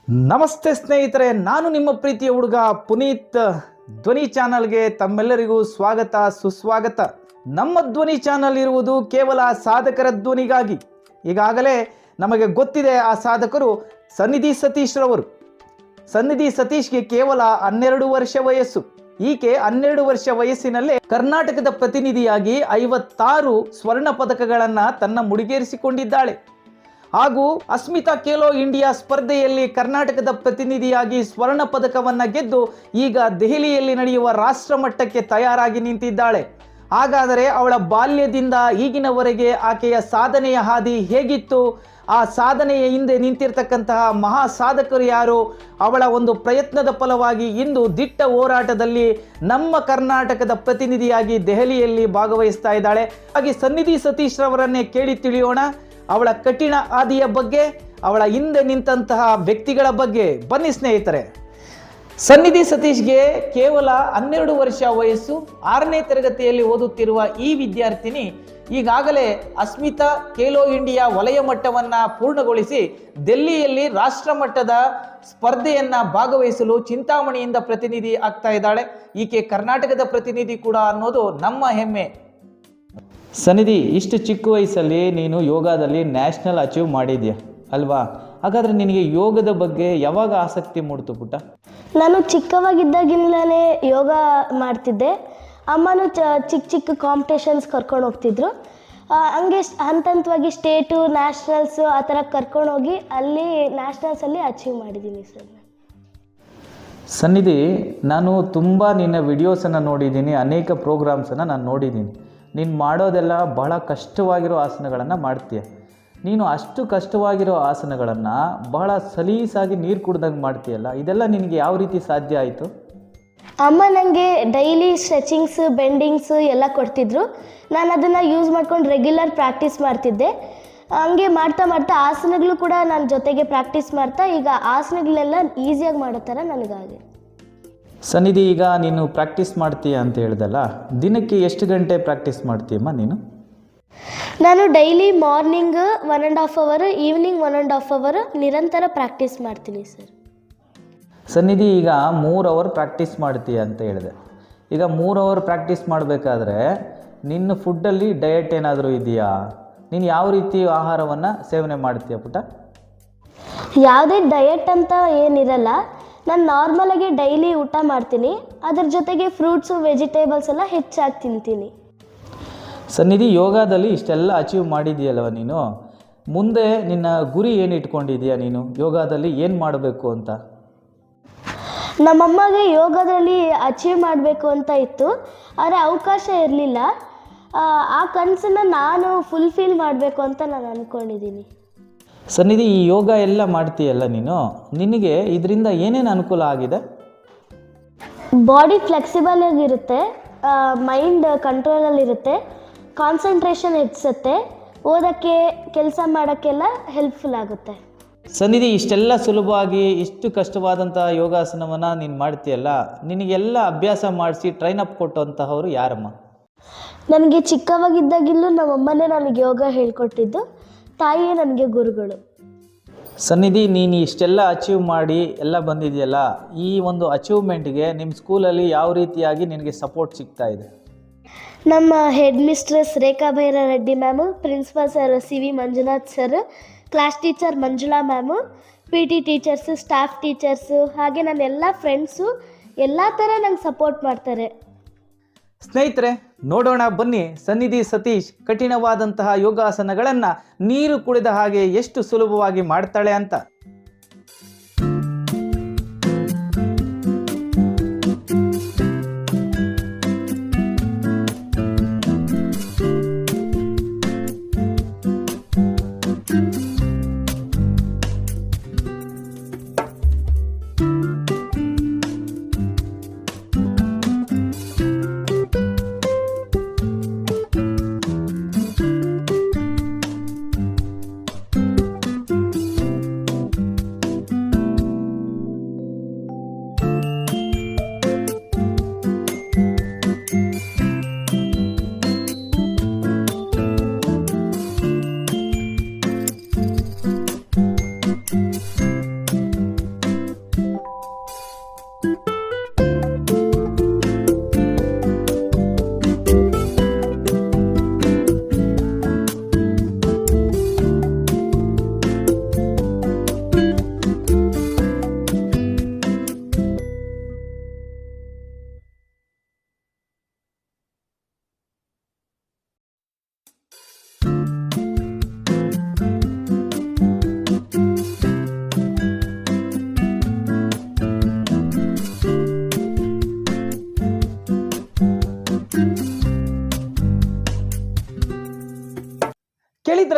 ನಮಸ್ತೆ ಸ್ನೇಹಿತರೆ, ನಾನು ನಿಮ್ಮ ಪ್ರೀತಿಯ ಹುಡುಗ ಪುನೀತ್. ಧ್ವನಿ ಚಾನಲ್ಗೆ ತಮ್ಮೆಲ್ಲರಿಗೂ ಸ್ವಾಗತ ಸುಸ್ವಾಗತ. ನಮ್ಮ ಧ್ವನಿ ಚಾನಲ್ ಇರುವುದು ಕೇವಲ ಸಾಧಕರ ಧ್ವನಿಗಾಗಿ. ಈಗಾಗಲೇ ನಮಗೆ ಗೊತ್ತಿದೆ, ಆ ಸಾಧಕರು ಸನ್ನಿಧಿ ಸತೀಶ್ ರವರು. ಸನ್ನಿಧಿ ಸತೀಶ್ಗೆ ಕೇವಲ 12 ವರ್ಷ ವಯಸ್ಸು. ಈಕೆ 12 ವರ್ಷ ವಯಸ್ಸಿನಲ್ಲೇ ಕರ್ನಾಟಕದ ಪ್ರತಿನಿಧಿಯಾಗಿ 56 ಸ್ವರ್ಣ ಪದಕಗಳನ್ನು ತನ್ನ ಮುಡಿಗೇರಿಸಿಕೊಂಡಿದ್ದಾಳೆ. ಹಾಗೂ ಅಸ್ಮಿತಾ ಖೇಲೋ ಇಂಡಿಯಾ ಸ್ಪರ್ಧೆಯಲ್ಲಿ ಕರ್ನಾಟಕದ ಪ್ರತಿನಿಧಿಯಾಗಿ ಸ್ವರ್ಣ ಪದಕವನ್ನು ಗೆದ್ದು ಈಗ ದೆಹಲಿಯಲ್ಲಿ ನಡೆಯುವ ರಾಷ್ಟ್ರ ಮಟ್ಟಕ್ಕೆ ತಯಾರಾಗಿ ನಿಂತಿದ್ದಾಳೆ. ಹಾಗಾದರೆ ಅವಳ ಬಾಲ್ಯದಿಂದ ಈಗಿನವರೆಗೆ ಆಕೆಯ ಸಾಧನೆಯ ಹಾದಿ ಹೇಗಿತ್ತು, ಆ ಸಾಧನೆಯ ಹಿಂದೆ ನಿಂತಿರ್ತಕ್ಕಂತಹ ಮಹಾ ಸಾಧಕರು ಯಾರು, ಅವಳ ಒಂದು ಪ್ರಯತ್ನದ ಫಲವಾಗಿ ಇಂದು ದಿಟ್ಟ ಹೋರಾಟದಲ್ಲಿ ನಮ್ಮ ಕರ್ನಾಟಕದ ಪ್ರತಿನಿಧಿಯಾಗಿ ದೆಹಲಿಯಲ್ಲಿ ಭಾಗವಹಿಸ್ತಾ ಇದ್ದಾಳೆ. ಹಾಗೆ ಸನ್ನಿಧಿ ಸತೀಶ್ ರವರನ್ನೇ ಕೇಳಿ ತಿಳಿಯೋಣ ಅವಳ ಕಠಿಣ ಹಾದಿಯ ಬಗ್ಗೆ, ಅವಳ ಹಿಂದೆ ನಿಂತಹ ವ್ಯಕ್ತಿಗಳ ಬಗ್ಗೆ. ಬನ್ನಿ ಸ್ನೇಹಿತರೆ. ಸನ್ನಿಧಿ ಸತೀಶ್ಗೆ ಕೇವಲ 12 ವರ್ಷ ವಯಸ್ಸು. 6ನೇ ತರಗತಿಯಲ್ಲಿ ಓದುತ್ತಿರುವ ಈ ವಿದ್ಯಾರ್ಥಿನಿ ಈಗಾಗಲೇ ಅಸ್ಮಿತಾ ಖೇಲೋ ಇಂಡಿಯಾ ವಲಯ ಮಟ್ಟವನ್ನು ಪೂರ್ಣಗೊಳಿಸಿ ದಿಲ್ಲಿಯಲ್ಲಿ ರಾಷ್ಟ್ರ ಮಟ್ಟದ ಸ್ಪರ್ಧೆಯನ್ನು ಭಾಗವಹಿಸಲು ಚಿಂತಾಮಣಿಯಿಂದ ಪ್ರತಿನಿಧಿ ಆಗ್ತಾ ಇದ್ದಾಳೆ. ಈಕೆ ಕರ್ನಾಟಕದ ಪ್ರತಿನಿಧಿ ಕೂಡ ಅನ್ನೋದು ನಮ್ಮ ಹೆಮ್ಮೆ. ಸನ್ನಿಧಿ, ಇಷ್ಟು ಚಿಕ್ಕ ವಯಸ್ಸಲ್ಲಿ ನೀನು ಯೋಗದಲ್ಲಿ ನ್ಯಾಷನಲ್ ಅಚೀವ್ ಮಾಡಿದ್ಯಾ ಅಲ್ವಾ? ಹಾಗಾದರೆ ನಿನಗೆ ಯೋಗದ ಬಗ್ಗೆ ಯಾವಾಗ ಆಸಕ್ತಿ ಮೂಡ್ತು ಪುಟ್ಟ? ನಾನು ಚಿಕ್ಕವಾಗಿದ್ದಾಗಿಂದಲೇ ಯೋಗ ಮಾಡ್ತಿದ್ದೆ. ಅಮ್ಮನೂ ಚಿಕ್ಕ ಕಾಂಪಿಟೇಷನ್ಸ್ ಕರ್ಕೊಂಡು ಹೋಗ್ತಿದ್ರು. ಹಂಗೆ ಹಂತವಾಗಿ ಸ್ಟೇಟು ನ್ಯಾಷನಲ್ಸು ಆ ಥರ ಕರ್ಕೊಂಡೋಗಿ ಅಲ್ಲಿ ನ್ಯಾಷನಲ್ಸಲ್ಲಿ ಅಚೀವ್ ಮಾಡಿದ್ದೀನಿ ಸರ್. ಸನ್ನಿಧಿ, ನಾನು ತುಂಬ ನಿನ್ನ ವಿಡಿಯೋಸನ್ನು ನೋಡಿದ್ದೀನಿ, ಅನೇಕ ಪ್ರೋಗ್ರಾಮ್ಸನ್ನು ನಾನು ನೋಡಿದ್ದೀನಿ. ನೀನು ಮಾಡೋದೆಲ್ಲ ಬಹಳ ಕಷ್ಟವಾಗಿರೋ ಆಸನಗಳನ್ನು ಮಾಡ್ತೀಯ. ನೀನು ಅಷ್ಟು ಕಷ್ಟವಾಗಿರೋ ಆಸನಗಳನ್ನು ಬಹಳ ಸಲೀಸಾಗಿ ನೀರು ಕುಡ್ದಂಗೆ ಮಾಡ್ತೀಯಲ್ಲ, ಇದೆಲ್ಲ ನಿನಗೆ ಯಾವ ರೀತಿ ಸಾಧ್ಯ ಆಯಿತು? ಅಮ್ಮ ನನಗೆ ಡೈಲಿ ಸ್ಟ್ರೆಚಿಂಗ್ಸು ಬೆಂಡಿಂಗ್ಸು ಎಲ್ಲ ಕೊಡ್ತಿದ್ರು. ನಾನು ಅದನ್ನು ಯೂಸ್ ಮಾಡ್ಕೊಂಡು ರೆಗ್ಯುಲರ್ ಪ್ರಾಕ್ಟೀಸ್ ಮಾಡ್ತಿದ್ದೆ. ಹಂಗೆ ಮಾಡ್ತಾ ಮಾಡ್ತಾ ಆಸನಗಳು ಕೂಡ ನಾನು ಜೊತೆಗೆ ಪ್ರಾಕ್ಟೀಸ್ ಮಾಡ್ತಾ ಈಗ ಆಸನಗಳೆಲ್ಲ ಈಸಿಯಾಗಿ ಮಾಡೋ ಥರ ನನಗಾಗಿದೆ. ಸನ್ನಿಧಿ, ಈಗ ನೀನು ಪ್ರಾಕ್ಟೀಸ್ ಮಾಡ್ತೀಯ ಅಂತ ಹೇಳ್ದಲ್ಲ, ದಿನಕ್ಕೆ ಎಷ್ಟು ಗಂಟೆ ಪ್ರಾಕ್ಟೀಸ್ ಮಾಡ್ತೀಯಮ್ಮ ನೀನು? ನಾನು daily morning 1.5 hour, evening 1.5 hour ನಿರಂತರ ಪ್ರಾಕ್ಟೀಸ್ ಮಾಡ್ತೀನಿ ಸರ್. ಸನ್ನಿಧಿ, ಈಗ 3 ಅವರ್ ಪ್ರಾಕ್ಟೀಸ್ ಮಾಡ್ತೀಯ ಅಂತ ಹೇಳಿದೆ. ಈಗ 3 ಅವರ್ ಪ್ರಾಕ್ಟೀಸ್ ಮಾಡಬೇಕಾದ್ರೆ ನಿನ್ನ ಫುಡ್ಡಲ್ಲಿ ಡಯಟ್ ಏನಾದರೂ ಇದೆಯಾ? ನೀನು ಯಾವ ರೀತಿ ಆಹಾರವನ್ನು ಸೇವನೆ ಮಾಡ್ತೀಯ ಪುಟ್ಟ? ಯಾವುದೇ ಡಯಟ್ ಅಂತ ಏನಿರಲ್ಲ. ನಾನು ನಾರ್ಮಲಾಗಿ ಡೈಲಿ ಊಟ ಮಾಡ್ತೀನಿ. ಅದ್ರ ಜೊತೆಗೆ ಫ್ರೂಟ್ಸು ವೆಜಿಟೇಬಲ್ಸ್ ಎಲ್ಲ ಹೆಚ್ಚಾಗಿ ತಿಂತೀನಿ. ಸನ್ನಿಧಿ, ಯೋಗದಲ್ಲಿ ಇಷ್ಟೆಲ್ಲ ಅಚೀವ್ ಮಾಡಿದೆಯಲ್ವ ನೀನು, ಮುಂದೆ ನಿನ್ನ ಗುರಿ ಏನು ಇಟ್ಕೊಂಡಿದೀಯ? ನೀನು ಯೋಗದಲ್ಲಿ ಏನು ಮಾಡಬೇಕು ಅಂತ? ನಮ್ಮಮ್ಮಗೆ ಯೋಗದಲ್ಲಿ ಅಚೀವ್ ಮಾಡಬೇಕು ಅಂತ ಇತ್ತು, ಆದರೆ ಅವಕಾಶ ಇರಲಿಲ್ಲ. ಆ ಕನಸನ್ನು ನಾನು ಫುಲ್ಫಿಲ್ ಮಾಡಬೇಕು ಅಂತ ನಾನು ಅಂದ್ಕೊಂಡಿದ್ದೀನಿ. ಸನ್ನಿಧಿ, ಈ ಯೋಗ ಎಲ್ಲ ಮಾಡ್ತೀಯಲ್ಲ ನೀನು, ನಿನಗೆ ಇದರಿಂದ ಏನೇನು ಅನುಕೂಲ ಆಗಿದೆ? ಬಾಡಿ ಫ್ಲೆಕ್ಸಿಬಲ್ ಆಗಿರುತ್ತೆ, ಮೈಂಡ್ ಕಂಟ್ರೋಲಲ್ಲಿರುತ್ತೆ, ಕಾನ್ಸಂಟ್ರೇಷನ್ ಹೆಚ್ಚುತ್ತೆ, ಓದೋಕ್ಕೆ ಕೆಲಸ ಮಾಡೋಕ್ಕೆಲ್ಲ ಹೆಲ್ಪ್ಫುಲ್ ಆಗುತ್ತೆ. ಸನ್ನಿಧಿ, ಇಷ್ಟೆಲ್ಲ ಸುಲಭವಾಗಿ ಇಷ್ಟು ಕಷ್ಟವಾದಂಥ ಯೋಗಾಸನವನ್ನು ನೀನು ಮಾಡ್ತೀಯಲ್ಲ, ನಿನಗೆಲ್ಲ ಅಭ್ಯಾಸ ಮಾಡಿಸಿ ಟ್ರೈನ್ ಅಪ್ ಕೊಟ್ಟಂತಹವರು ಯಾರಮ್ಮ? ನನಗೆ ಚಿಕ್ಕವಾಗಿದ್ದಾಗಿಲ್ಲೂ ನಮ್ಮಮ್ಮನೇ ನನಗೆ ಯೋಗ ಹೇಳ್ಕೊಟ್ಟಿದ್ದು, ತಾಯಿಯೇ ನನಗೆ ಗುರುಗಳು. ಸನ್ನಿಧಿ, ನೀನು ಇಷ್ಟೆಲ್ಲ ಅಚೀವ್ ಮಾಡಿ ಎಲ್ಲ ಬಂದಿದೆಯಲ್ಲ, ಈ ಒಂದು ಅಚೀವ್ಮೆಂಟ್ಗೆ ನಿಮ್ಮ ಸ್ಕೂಲಲ್ಲಿ ಯಾವ ರೀತಿಯಾಗಿ ನಿನಗೆ ಸಪೋರ್ಟ್ ಸಿಗ್ತಾ ಇದೆ? ನಮ್ಮ head mistress Rekha Bhaira Reddy ma'am, principal sir C V Manjunath sir, class teacher Manjula ma'am, PT teachers, staff teachers, ಹಾಗೆ ನನ್ನ ಎಲ್ಲ ಫ್ರೆಂಡ್ಸು ಎಲ್ಲ ಥರ ನಂಗೆ ಸಪೋರ್ಟ್ ಮಾಡ್ತಾರೆ. ಸ್ನೇಹಿತರೆ, ನೋಡೋಣ ಬನ್ನಿ ಸನ್ನಿಧಿ ಸತೀಶ್ ಕಠಿಣವಾದಂತಹ ಯೋಗಾಸನಗಳನ್ನು ನೀರು ಕುಡಿದ ಹಾಗೆ ಎಷ್ಟು ಸುಲಭವಾಗಿ ಮಾಡ್ತಾಳೆ ಅಂತ.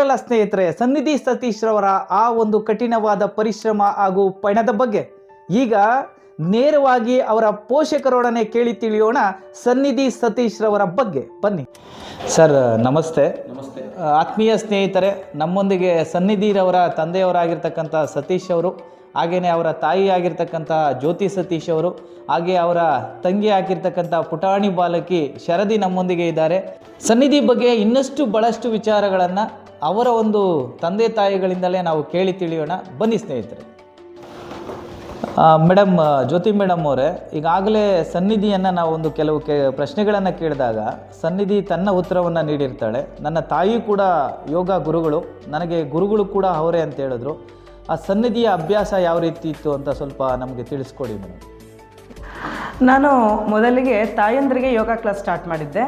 ಕೇಳಿದ್ರಲ್ಲ ಸ್ನೇಹಿತರೆ, ಸನ್ನಿಧಿ ಸತೀಶ್ ರವರ ಆ ಒಂದು ಕಠಿಣವಾದ ಪರಿಶ್ರಮ ಹಾಗೂ ಪಯಣದ ಬಗ್ಗೆ. ಈಗ ನೇರವಾಗಿ ಅವರ ಪೋಷಕರೊಡನೆ ಕೇಳಿ ತಿಳಿಯೋಣ ಸನ್ನಿಧಿ ಸತೀಶ್ ರವರ ಬಗ್ಗೆ. ಬನ್ನಿ ಸರ್. ನಮಸ್ತೆ. ನಮಸ್ತೆ. ಆತ್ಮೀಯ ಸ್ನೇಹಿತರೆ, ನಮ್ಮೊಂದಿಗೆ ಸನ್ನಿಧಿರವರ ತಂದೆಯವರಾಗಿರ್ತಕ್ಕಂಥ ಸತೀಶ್ ಅವರು, ಹಾಗೆಯೇ ಅವರ ತಾಯಿ ಆಗಿರ್ತಕ್ಕಂಥ ಜ್ಯೋತಿ ಸತೀಶ್ ಅವರು, ಹಾಗೆ ಅವರ ತಂಗಿ ಆಗಿರ್ತಕ್ಕಂಥ ಪುಟಾಣಿ ಬಾಲಕಿ ಶರದಿ ನಮ್ಮೊಂದಿಗೆ ಇದ್ದಾರೆ. ಸನ್ನಿಧಿ ಬಗ್ಗೆ ಇನ್ನಷ್ಟು ಬಹಳಷ್ಟು ವಿಚಾರಗಳನ್ನು ಅವರ ಒಂದು ತಂದೆ ತಾಯಿಗಳಿಂದಲೇ ನಾವು ಕೇಳಿ ತಿಳಿಯೋಣ. ಬನ್ನಿ ಸ್ನೇಹಿತರೆ. ಮೇಡಮ್, ಜ್ಯೋತಿ ಮೇಡಮ್ ಅವರೇ, ಈಗಾಗಲೇ ಸನ್ನಿಧಿಯನ್ನು ನಾವು ಒಂದು ಕೆಲವು ಪ್ರಶ್ನೆಗಳನ್ನು ಕೇಳಿದಾಗ ಸನ್ನಿಧಿ ತನ್ನ ಉತ್ತರವನ್ನು ನೀಡಿರ್ತಾಳೆ. ನನ್ನ ತಾಯಿ ಕೂಡ ಯೋಗ ಗುರುಗಳು, ನನಗೆ ಗುರುಗಳು ಕೂಡ ಅವರೇ ಅಂತ ಹೇಳಿದ್ರು. ಆ ಸನ್ನಿಧಿಯ ಅಭ್ಯಾಸ ಯಾವ ರೀತಿ ಇತ್ತು ಅಂತ ಸ್ವಲ್ಪ ನಮಗೆ ತಿಳಿಸ್ಕೊಡಿ ಮೇಡಮ್. ನಾನು ಮೊದಲಿಗೆ ತಾಯಂದ್ರಿಗೆ ಯೋಗ ಕ್ಲಾಸ್ ಸ್ಟಾರ್ಟ್ ಮಾಡಿದ್ದೆ.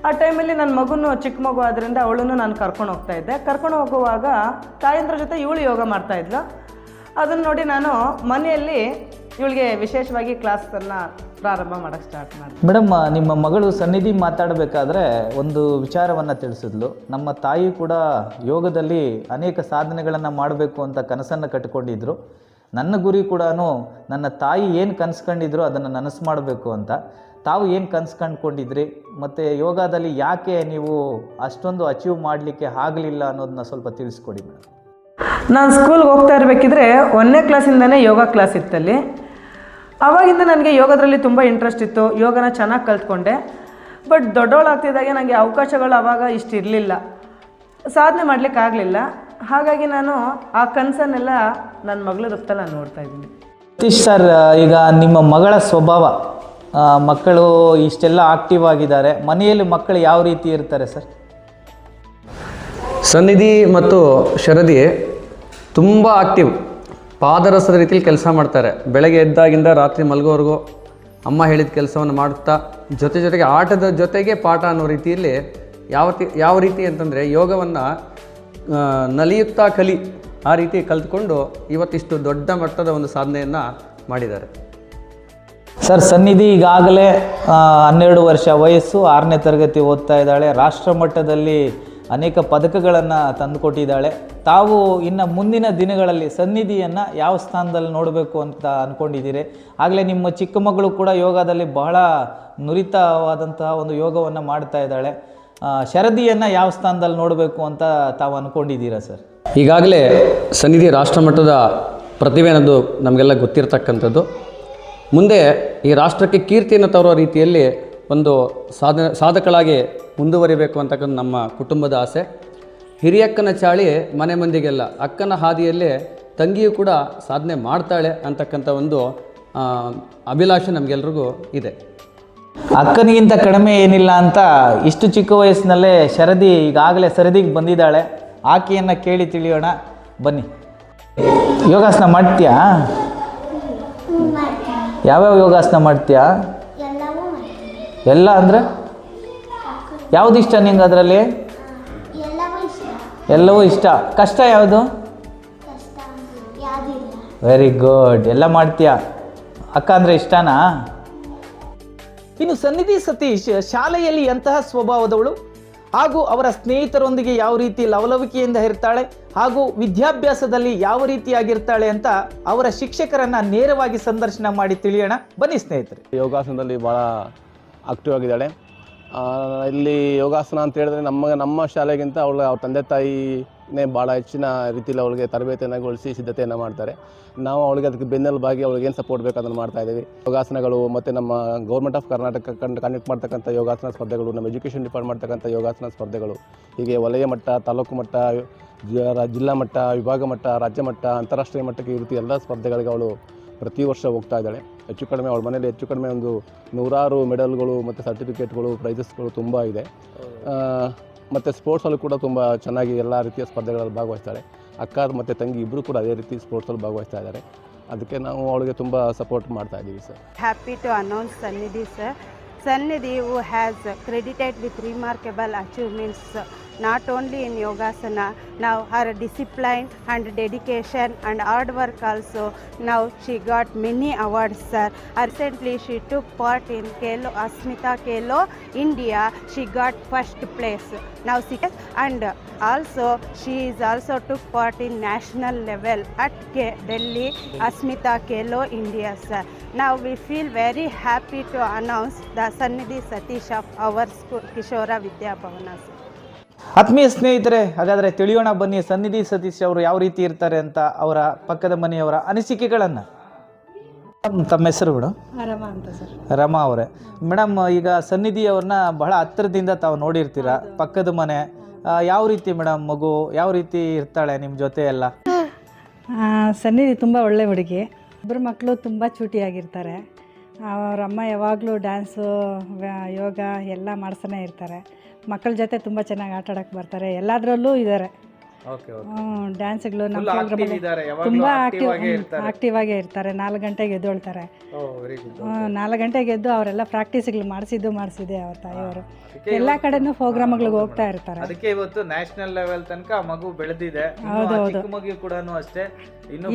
ಆ ಟೈಮಲ್ಲಿ ನನ್ನ ಮಗುನು ಚಿಕ್ಕ ಮಗು ಆದ್ದರಿಂದ ಅವಳನ್ನು ನಾನು ಕರ್ಕೊಂಡು ಹೋಗ್ತಾಯಿದ್ದೆ. ಕರ್ಕೊಂಡು ಹೋಗುವಾಗ ತಾಯಂದ್ರ ಜೊತೆ ಇವಳು ಯೋಗ ಮಾಡ್ತಾಯಿದ್ಲು. ಅದನ್ನು ನೋಡಿ ನಾನು ಮನೆಯಲ್ಲಿ ಇವಳಿಗೆ ವಿಶೇಷವಾಗಿ ಕ್ಲಾಸನ್ನು ಪ್ರಾರಂಭ ಮಾಡೋಕ್ಕೆ ಸ್ಟಾರ್ಟ್ ಮಾಡಿದೆ. ಮೇಡಮ್, ನಿಮ್ಮ ಮಗಳು ಸನ್ನಿಧಿ ಮಾತಾಡಬೇಕಾದ್ರೆ ಒಂದು ವಿಚಾರವನ್ನು ತಿಳಿಸಿದ್ಲು. ನಮ್ಮ ತಾಯಿ ಕೂಡ ಯೋಗದಲ್ಲಿ ಅನೇಕ ಸಾಧನೆಗಳನ್ನು ಮಾಡಬೇಕು ಅಂತ ಕನಸನ್ನು ಕಟ್ಟಿಕೊಂಡಿದ್ರು. ನನ್ನ ಗುರಿ ಕೂಡ ನನ್ನ ತಾಯಿ ಏನು ಕನಸ್ಕೊಂಡಿದ್ರು ಅದನ್ನು ನನಸು ಮಾಡಬೇಕು ಅಂತ. ತಾವು ಏನು ಕನಸು ಕಂಡುಕೊಂಡಿದ್ರಿ, ಮತ್ತು ಯೋಗದಲ್ಲಿ ಯಾಕೆ ನೀವು ಅಷ್ಟೊಂದು ಅಚೀವ್ ಮಾಡಲಿಕ್ಕೆ ಆಗಲಿಲ್ಲ ಅನ್ನೋದನ್ನ ಸ್ವಲ್ಪ ತಿಳಿಸ್ಕೊಡಿ ಮೇಡಮ್. ನಾನು ಸ್ಕೂಲ್ಗೆ ಹೋಗ್ತಾ ಇರಬೇಕಿದ್ರೆ 1ನೇ ಕ್ಲಾಸಿಂದನೇ ಯೋಗ ಕ್ಲಾಸ್ ಇತ್ತಲ್ಲಿ. ಆವಾಗಿಂದ ನನಗೆ ಯೋಗದಲ್ಲಿ ತುಂಬ ಇಂಟ್ರೆಸ್ಟ್ ಇತ್ತು. ಯೋಗನ ಚೆನ್ನಾಗಿ ಕಲ್ತ್ಕೊಂಡೆ. ಬಟ್ ದೊಡ್ಡವಳಾಗ್ತಿದ್ದಾಗೆ ನನಗೆ ಅವಕಾಶಗಳು ಆವಾಗ ಇಷ್ಟು ಇರಲಿಲ್ಲ, ಸಾಧನೆ ಮಾಡಲಿಕ್ಕಾಗಲಿಲ್ಲ. ಹಾಗಾಗಿ ನಾನು ಆ ಕನಸನ್ನೆಲ್ಲ ನನ್ನ ಮಗಳ ರೂಪದಲ್ಲಿ ನಾನು ನೋಡ್ತಾ ಇದ್ದೀನಿ. ಸತೀಶ್ ಸರ್, ಈಗ ನಿಮ್ಮ ಮಗಳ ಸ್ವಭಾವ, ಮಕ್ಕಳು ಇಷ್ಟೆಲ್ಲ ಆಕ್ಟಿವ್ ಆಗಿದ್ದಾರೆ, ಮನೆಯಲ್ಲಿ ಮಕ್ಕಳು ಯಾವ ರೀತಿ ಇರ್ತಾರೆ ಸರ್? ಸನ್ನಿಧಿ ಮತ್ತು ಶರದಿ ತುಂಬ ಆಕ್ಟಿವ್, ಪಾದರಸದ ರೀತಿಯಲ್ಲಿ ಕೆಲಸ ಮಾಡ್ತಾರೆ. ಬೆಳಗ್ಗೆ ಎದ್ದಾಗಿಂದ ರಾತ್ರಿ ಮಲಗೋವರೆಗೂ ಅಮ್ಮ ಹೇಳಿದ ಕೆಲಸವನ್ನು ಮಾಡುತ್ತಾ, ಜೊತೆಗೆ ಆಟದ ಜೊತೆಗೆ ಪಾಠ ಅನ್ನೋ ರೀತಿಯಲ್ಲಿ ಯಾವ ರೀತಿ ಅಂತಂದರೆ ಯೋಗವನ್ನು ನಲಿಯುತ್ತಾ ಕಲಿ ಆ ರೀತಿ ಕಲ್ತ್ಕೊಂಡು ಇವತ್ತಿಷ್ಟು ದೊಡ್ಡ ಮಟ್ಟದ ಒಂದು ಸಾಧನೆಯನ್ನು ಮಾಡಿದ್ದಾರೆ. ಸರ್, ಸನ್ನಿಧಿ ಈಗಾಗಲೇ 12 ವರ್ಷ ವಯಸ್ಸು, 6ನೇ ತರಗತಿ ಓದ್ತಾ ಇದ್ದಾಳೆ. ರಾಷ್ಟ್ರ ಮಟ್ಟದಲ್ಲಿ ಅನೇಕ ಪದಕಗಳನ್ನು ತಂದುಕೊಟ್ಟಿದ್ದಾಳೆ. ತಾವು ಇನ್ನು ಮುಂದಿನ ದಿನಗಳಲ್ಲಿ ಸನ್ನಿಧಿಯನ್ನು ಯಾವ ಸ್ಥಾನದಲ್ಲಿ ನೋಡಬೇಕು ಅಂತ ಅಂದ್ಕೊಂಡಿದ್ದೀರಿ? ಆಗಲೇ ನಿಮ್ಮ ಚಿಕ್ಕ ಮಗಳು ಕೂಡ ಯೋಗದಲ್ಲಿ ಬಹಳ ನುರಿತವಾದಂತಹ ಒಂದು ಯೋಗವನ್ನು ಮಾಡ್ತಾ ಇದ್ದಾಳೆ. ಶರದಿಯನ್ನು ಯಾವ ಸ್ಥಾನದಲ್ಲಿ ನೋಡಬೇಕು ಅಂತ ತಾವು ಅಂದ್ಕೊಂಡಿದ್ದೀರಾ ಸರ್? ಈಗಾಗಲೇ ಸನ್ನಿಧಿ ರಾಷ್ಟ್ರ ಮಟ್ಟದ ಪ್ರತಿಭೆ ಅನ್ನೋದು ನಮಗೆಲ್ಲ ಗೊತ್ತಿರತಕ್ಕಂಥದ್ದು. ಮುಂದೆ ಈ ರಾಷ್ಟ್ರಕ್ಕೆ ಕೀರ್ತಿಯನ್ನು ತರುವ ರೀತಿಯಲ್ಲಿ ಒಂದು ಸಾಧಕಳಾಗಿ ಮುಂದುವರಿಬೇಕು ಅಂತಕ್ಕಂಥ ನಮ್ಮ ಕುಟುಂಬದ ಆಸೆ. ಹಿರಿಯಕ್ಕನ ಚಾಳಿ ಮನೆ ಮಂದಿಗೆಲ್ಲ, ಅಕ್ಕನ ಹಾದಿಯಲ್ಲೇ ತಂಗಿಯೂ ಕೂಡ ಸಾಧನೆ ಮಾಡ್ತಾಳೆ ಅಂತಕ್ಕಂಥ ಒಂದು ಅಭಿಲಾಷೆ ನಮಗೆಲ್ರಿಗೂ ಇದೆ. ಅಕ್ಕನಿಗಿಂತ ಕಡಿಮೆ ಏನಿಲ್ಲ ಅಂತ ಇಷ್ಟು ಚಿಕ್ಕ ವಯಸ್ಸಿನಲ್ಲೇ ಶರದಿ ಈಗಾಗಲೇ ಸರದಿಗೆ ಬಂದಿದ್ದಾಳೆ. ಆಕೆಯನ್ನು ಕೇಳಿ ತಿಳಿಯೋಣ. ಬನ್ನಿ. ಯೋಗಾಸನ ಮಾಡ್ತೀಯಾ? ಯಾವ್ಯಾವ ಯೋಗಾಸನ ಮಾಡ್ತೀಯಾ? ಎಲ್ಲ ಅಂದರೆ ಯಾವುದು ಇಷ್ಟ ನಿಂಗೆ? ಅದರಲ್ಲಿ ಎಲ್ಲವೂ ಇಷ್ಟ. ಕಷ್ಟ ಯಾವುದು? ವೆರಿ ಗುಡ್, ಎಲ್ಲ ಮಾಡ್ತೀಯಾ. ಅಕ್ಕ ಅಂದರೆ ಇಷ್ಟನಾ? ಇನ್ನು ಸನ್ನಿಧಿ ಸತೀಶ್ ಶಾಲೆಯಲ್ಲಿ ಎಂತಹ ಸ್ವಭಾವದವಳು ಹಾಗೂ ಅವರ ಸ್ನೇಹಿತರೊಂದಿಗೆ ಯಾವ ರೀತಿ ಲವಲವಿಕೆಯಿಂದ ಇರ್ತಾಳೆ ಹಾಗೂ ವಿದ್ಯಾಭ್ಯಾಸದಲ್ಲಿ ಯಾವ ರೀತಿಯಾಗಿರ್ತಾಳೆ ಅಂತ ಅವರ ಶಿಕ್ಷಕರನ್ನ ನೇರವಾಗಿ ಸಂದರ್ಶನ ಮಾಡಿ ತಿಳಿಯೋಣ. ಬನ್ನಿ ಸ್ನೇಹಿತರೆ. ಯೋಗಾಸನದಲ್ಲಿ ಭಾಳ ಆಕ್ಟಿವ್ ಆಗಿದ್ದಾಳೆ. ಇಲ್ಲಿ ಯೋಗಾಸನ ಅಂತ ಹೇಳಿದ್ರೆ ನಮ್ಮ ಶಾಲೆಗಿಂತ ಅವ್ರ ತಂದೆ ತಾಯಿನೇ ಭಾಳ ಹೆಚ್ಚಿನ ರೀತಿಯಲ್ಲಿ ಅವಳಿಗೆ ತರಬೇತಿಯನ್ನು ಗೊಳಿಸಿ ಸಿದ್ಧತೆಯನ್ನು ಮಾಡ್ತಾರೆ. ನಾವು ಅವಳಿಗೆ ಅದಕ್ಕೆ ಬೆನ್ನೆಲುಬಾಗಿ ಅವಳಿಗೆ ಏನು ಸಪೋರ್ಟ್ ಬೇಕು ಅದನ್ನು ಮಾಡ್ತಾಯಿದ್ದೀವಿ. ಯೋಗಾಸನಗಳು ಮತ್ತು ನಮ್ಮ ಗೌರ್ಮೆಂಟ್ ಆಫ್ ಕರ್ನಾಟಕ ಕಂಡಕ್ಟ್ ಮಾಡ್ತಕ್ಕಂಥ ಯೋಗಾಸನ ಸ್ಪರ್ಧೆಗಳು, ನಮ್ಮ ಎಜುಕೇಷನ್ ಡಿಪಾರ್ಟ್ಮೆಂಟ್ ಮಾಡ್ತಕ್ಕಂಥ ಯೋಗಾಸನ ಸ್ಪರ್ಧೆಗಳು, ಹೀಗೆ ವಲಯ ಮಟ್ಟ, ತಾಲೂಕು ಮಟ್ಟ, ಜಿಲ್ಲಾ ಮಟ್ಟ, ವಿಭಾಗ ಮಟ್ಟ, ರಾಜ್ಯ ಮಟ್ಟ, ಅಂತಾರಾಷ್ಟ್ರೀಯ ಮಟ್ಟಕ್ಕೆ ಈ ರೀತಿ ಎಲ್ಲ ಸ್ಪರ್ಧೆಗಳಿಗೆ ಅವಳು ಪ್ರತಿ ವರ್ಷ ಹೋಗ್ತಾ ಇದ್ದಾಳೆ. ಹೆಚ್ಚು ಕಡಿಮೆ ಅವಳ ಮನೇಲಿ ಹೆಚ್ಚು ಕಡಿಮೆ ಒಂದು 100 ಮೆಡಲ್ಗಳು ಮತ್ತು ಸರ್ಟಿಫಿಕೇಟ್ಗಳು, ಪ್ರೈಸಸ್ಗಳು ತುಂಬ ಇದೆ. ಮತ್ತು ಸ್ಪೋರ್ಟ್ಸಲ್ಲೂ ಕೂಡ ತುಂಬ ಚೆನ್ನಾಗಿ ಎಲ್ಲ ರೀತಿಯ ಸ್ಪರ್ಧೆಗಳಲ್ಲಿ ಭಾಗವಹಿಸ್ತಾಳೆ. ಅಕ್ಕ ಮತ್ತು ತಂಗಿ ಇಬ್ಬರು ಕೂಡ ಅದೇ ರೀತಿ ಸ್ಪೋರ್ಟ್ಸಲ್ಲಿ ಭಾಗವಹಿಸ್ತಾ ಇದ್ದಾರೆ. ಅದಕ್ಕೆ ನಾವು ಅವಳಿಗೆ ತುಂಬ ಸಪೋರ್ಟ್ ಮಾಡ್ತಾ ಇದ್ದೀವಿ sir. Happy to announce Sannidhi sir. Sannidhi, who has credited with remarkable achievements not only in Yogasana. Now her discipline and dedication and hard work also. Now she got many awards, sir. Recently she took part in Kelo Asmita Kelo India. She got first place. Now she and also she is also took part in national level at Delhi Asmita Kelo India, sir. Now we feel very happy to announce the Sannidhi Satish of our school, Kishora Vidya Bhavana, sir. ಆತ್ಮೀಯ ಸ್ನೇಹಿತರೆ, ಹಾಗಾದರೆ ತಿಳಿಯೋಣ ಬನ್ನಿ ಸನ್ನಿಧಿ ಸತೀಶ್ ಅವರು ಯಾವ ರೀತಿ ಇರ್ತಾರೆ ಅಂತ, ಅವರ ಪಕ್ಕದ ಮನೆಯವರ ಅನಿಸಿಕೆಗಳನ್ನು. ತಮ್ಮ ಹೆಸರು ಮೇಡಮ್? ರಮಾ ಅಂತ ಸರ್. ರಮಾ ಅವರೇ, ಮೇಡಮ್ ಈಗ ಸನ್ನಿಧಿ ಅವ್ರನ್ನ ಬಹಳ ಹತ್ತಿರದಿಂದ ತಾವು ನೋಡಿರ್ತೀರ, ಪಕ್ಕದ ಮನೆ. ಯಾವ ರೀತಿ ಮೇಡಮ್ ಮಗು ಯಾವ ರೀತಿ ಇರ್ತಾಳೆ ನಿಮ್ಮ ಜೊತೆ ಎಲ್ಲ? ಸನ್ನಿಧಿ ತುಂಬ ಒಳ್ಳೆ ಹುಡುಗಿ. ಇಬ್ಬರು ಮಕ್ಕಳು ತುಂಬ ಚೂಟಿಯಾಗಿರ್ತಾರೆ. ಅವ್ರ ಅಮ್ಮ ಯಾವಾಗಲೂ ಡ್ಯಾನ್ಸು ಯೋಗ ಎಲ್ಲ ಮಾಡ್ತಾನೆ ಇರ್ತಾರೆ. ಮಕ್ಕಳ ಜೊತೆ ತುಂಬ ಚೆನ್ನಾಗಿ ಆಟ ಆಡೋಕ್ಕೆ ಬರ್ತಾರೆ, ಎಲ್ಲದರಲ್ಲೂ ಇದ್ದಾರೆ. ಡ್ಯಾನ್ಸ್ಗಳು ನಮ್ಮ ಪ್ರೋಗ್ರಾಮಲ್ಲಿ ತುಂಬ ಆಕ್ಟಿವ್ ಆಗೇ ಇರ್ತಾರೆ. 4 ಗಂಟೆಗೆ ಎದ್ದೊಳ್ತಾರೆ. 4 ಗಂಟೆಗೆ ಎದ್ದು ಅವರೆಲ್ಲ ಪ್ರಾಕ್ಟೀಸ್ಗಳು ಮಾಡಿಸಿದ್ದೆ ಅವ್ರ ತಾಯಿಯವರು. ಎಲ್ಲ ಕಡೆನೂ ಪ್ರೋಗ್ರಾಮ್ಗಳಿಗೆ ಹೋಗ್ತಾ ಇರ್ತಾರೆ. ಅದಕ್ಕೆ ಇವತ್ತು ನ್ಯಾಷನಲ್ ಲೆವೆಲ್ ತನಕ ಮಗು ಬೆಳೆದಿದೆ. ಹೌದೌದು. ಮಗು ಕೂಡ ಅಷ್ಟೇ,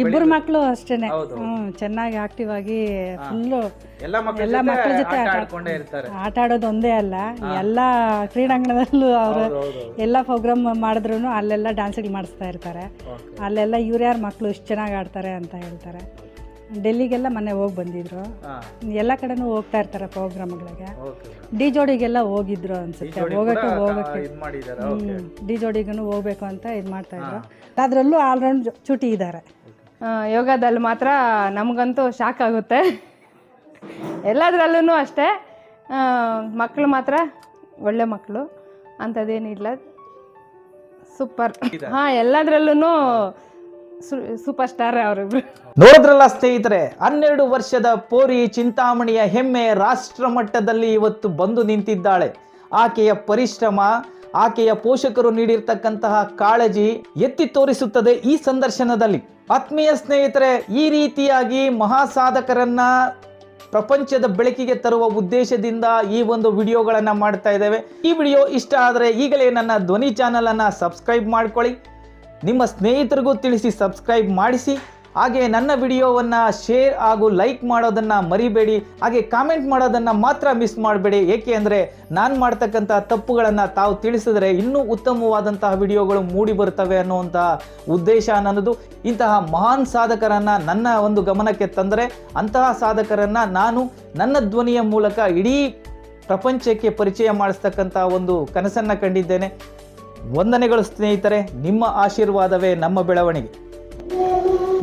ಇಬ್ಬರು ಮಕ್ಕಳು ಅಷ್ಟೇನೆ ಚೆನ್ನಾಗಿ ಆಕ್ಟಿವ್ ಆಗಿ ಫುಲ್ಲು ಎಲ್ಲ ಮಕ್ಕಳ ಜೊತೆ ಆಟ ಆಡೋದು ಒಂದೇ ಅಲ್ಲ, ಎಲ್ಲ ಕ್ರೀಡಾಂಗಣದಲ್ಲೂ ಅವರು ಎಲ್ಲ ಪ್ರೋಗ್ರಾಮ್ ಮಾಡಿದ್ರು ಅಲ್ಲೆಲ್ಲ ಡ್ಯಾನ್ಸ್ಗಳು ಮಾಡಿಸ್ತಾ ಇರ್ತಾರೆ. ಅಲ್ಲೆಲ್ಲ ಇವ್ರ್ಯಾರ ಮಕ್ಕಳು ಇಷ್ಟು ಚೆನ್ನಾಗಿ ಆಡ್ತಾರೆ ಅಂತ ಹೇಳ್ತಾರೆ. ಡೆಲ್ಲಿಗೆಲ್ಲ ಮೊನ್ನೆ ಹೋಗಿ ಬಂದಿದ್ರು. ಎಲ್ಲ ಕಡೆನೂ ಹೋಗ್ತಾ ಇರ್ತಾರೆ ಪ್ರೋಗ್ರಾಮ್ಗಳಿಗೆ. ಡಿ ಜೋಡಿಗೆಲ್ಲ ಹೋಗಿದ್ರು ಅನ್ಸುತ್ತೆ. ಹೋಗಕ್ಕೆ ಡಿ ಜೋಡಿಗೂ ಹೋಗ್ಬೇಕು ಅಂತ ಇದು ಮಾಡ್ತಾ ಇದ್ರು. ಅದರಲ್ಲೂ ಆಲ್ರೌಂಡ್ ಚೂಟಿ ಇದ್ದಾರೆ. ಯೋಗದಲ್ಲಿ ಮಾತ್ರ ನಮಗಂತೂ ಶಾಕ್ ಆಗುತ್ತೆ. ಎಲ್ಲದರಲ್ಲೂ ಅಷ್ಟೇ, ಮಕ್ಕಳು ಮಾತ್ರ ಒಳ್ಳೆ ಮಕ್ಕಳು ಅಂಥದ್ದೇನಿಲ್ಲ, ಸೂಪರ್. ಹಾಂ, ಎಲ್ಲದರಲ್ಲೂ ಸೂಪರ್ ಸ್ಟಾರ್ ಅವರಿಬ್ರು. ನೋಡಿದ್ರಲ್ಲ ಸ್ನೇಹಿತರೆ, 12 ವರ್ಷದ ಪೋರಿ ಚಿಂತಾಮಣಿಯ ಹೆಮ್ಮೆ ರಾಷ್ಟ್ರ ಮಟ್ಟದಲ್ಲಿ ಇವತ್ತು ಬಂದು ನಿಂತಿದ್ದಾಳೆ. ಆಕೆಯ ಪರಿಶ್ರಮ, ಆಕೆಯ ಪೋಷಕರು ನೀಡಿರ್ತಕ್ಕಂತಹ ಕಾಳಜಿ ಎತ್ತಿ ತೋರಿಸುತ್ತದೆ ಈ ಸಂದರ್ಶನದಲ್ಲಿ. ಆತ್ಮೀಯ ಸ್ನೇಹಿತರೆ, ಈ ರೀತಿಯಾಗಿ ಮಹಾಸಾಧಕರನ್ನ ಪ್ರಪಂಚದ ಬೆಳಕಿಗೆ ತರುವ ಉದ್ದೇಶದಿಂದ ಈ ಒಂದು ವಿಡಿಯೋಗಳನ್ನು ಮಾಡ್ತಾ ಇದ್ದೇವೆ. ಈ ವಿಡಿಯೋ ಇಷ್ಟ ಆದರೆ ಈಗಲೇ ನನ್ನ ಧ್ವನಿ ಚಾನಲನ್ನು ಸಬ್ಸ್ಕ್ರೈಬ್ ಮಾಡ್ಕೊಳ್ಳಿ, ನಿಮ್ಮ ಸ್ನೇಹಿತರಿಗೂ ತಿಳಿಸಿ ಸಬ್ಸ್ಕ್ರೈಬ್ ಮಾಡಿಸಿ. ಹಾಗೆ ನನ್ನ ವಿಡಿಯೋವನ್ನು ಶೇರ್ ಹಾಗೂ ಲೈಕ್ ಮಾಡೋದನ್ನು ಮರಿಬೇಡಿ. ಹಾಗೆ ಕಾಮೆಂಟ್ ಮಾಡೋದನ್ನು ಮಾತ್ರ ಮಿಸ್ ಮಾಡಬೇಡಿ. ಏಕೆ ಅಂದರೆ ನಾನು ಮಾಡ್ತಕ್ಕಂಥ ತಪ್ಪುಗಳನ್ನು ತಾವು ತಿಳಿಸಿದ್ರೆ ಇನ್ನೂ ಉತ್ತಮವಾದಂತಹ ವಿಡಿಯೋಗಳು ಮೂಡಿ ಬರ್ತವೆ ಅನ್ನುವಂತಹ ಉದ್ದೇಶ ನನ್ನದು. ಇಂತಹ ಮಹಾನ್ ಸಾಧಕರನ್ನು ನನ್ನ ಒಂದು ಗಮನಕ್ಕೆ ತಂದರೆ ಅಂತಹ ಸಾಧಕರನ್ನು ನಾನು ನನ್ನ ಧ್ವನಿಯ ಮೂಲಕ ಇಡೀ ಪ್ರಪಂಚಕ್ಕೆ ಪರಿಚಯ ಮಾಡಿಸ್ತಕ್ಕಂಥ ಒಂದು ಕನಸನ್ನು ಕಂಡಿದ್ದೇನೆ. ವಂದನೆಗಳು ಸ್ನೇಹಿತರೆ, ನಿಮ್ಮ ಆಶೀರ್ವಾದವೇ ನಮ್ಮ ಬೆಳವಣಿಗೆ.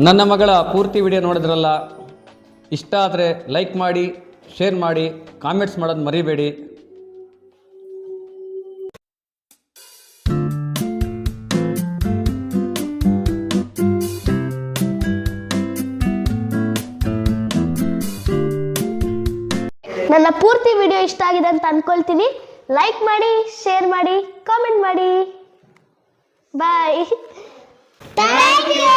ನನ್ನ ಮಗಳ ಪೂರ್ತಿ ವಿಡಿಯೋ ನೋಡಿದ್ರಲ್ಲ, ಇಷ್ಟ ಆದರೆ ಲೈಕ್ ಮಾಡಿ, ಶೇರ್ ಮಾಡಿ, ಕಾಮೆಂಟ್ಸ್ ಮಾಡೋದು ಮರಿಬೇಡಿ. ನನ್ನ ಪೂರ್ತಿ ವಿಡಿಯೋ ಇಷ್ಟ ಆಗಿದೆ ಅಂತ ಅನ್ಕೊಳ್ತೀನಿ. ಲೈಕ್ ಮಾಡಿ, ಶೇರ್ ಮಾಡಿ, ಕಾಮೆಂಟ್ ಮಾಡಿ. ಬಾಯ್. Thank you.